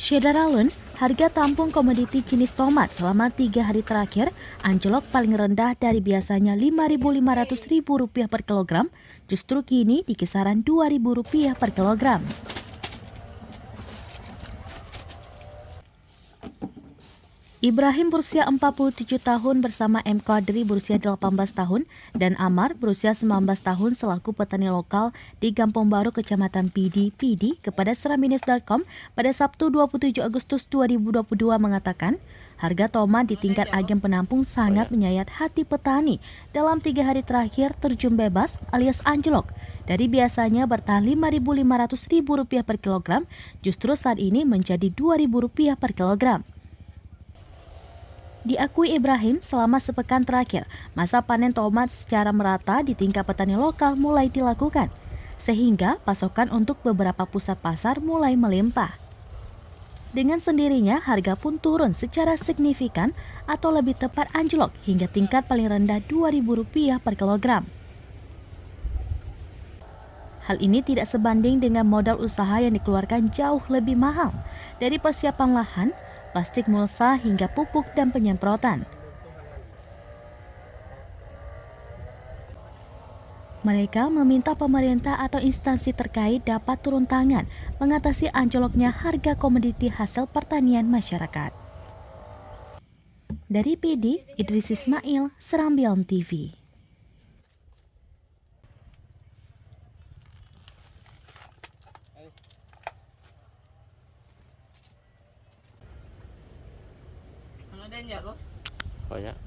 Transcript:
Syederalun, harga tampung komoditi jenis tomat selama 3 hari terakhir anjlok paling rendah dari biasanya Rp5.500.000 per kilogram, justru kini di kisaran Rp2.000 per kilogram. Ibrahim berusia 47 tahun bersama M. Qadri berusia 18 tahun dan Amar berusia 19 tahun selaku petani lokal di Kampung Baru, Kecamatan Pidi, kepada Serambinews.com pada Sabtu 27 Agustus 2022 mengatakan, harga tomat di tingkat agen penampung sangat menyayat hati petani dalam 3 hari terakhir terjun bebas alias anjlok. Dari biasanya bertahan Rp5.500.000 per kilogram, justru saat ini menjadi Rp2.000 per kilogram. Diakui Ibrahim, selama sepekan terakhir, masa panen tomat secara merata di tingkat petani lokal mulai dilakukan, sehingga pasokan untuk beberapa pusat pasar mulai melimpah. Dengan sendirinya, harga pun turun secara signifikan atau lebih tepat anjlok hingga tingkat paling rendah Rp2.000 per kilogram. Hal ini tidak sebanding dengan modal usaha yang dikeluarkan jauh lebih mahal, dari persiapan lahan, plastik mulsa hingga pupuk dan penyemprotan. Mereka meminta pemerintah atau instansi terkait dapat turun tangan mengatasi anjloknya harga komoditi hasil pertanian masyarakat. Dari PD, Idris Ismail, Serambilan TV. Oh ya.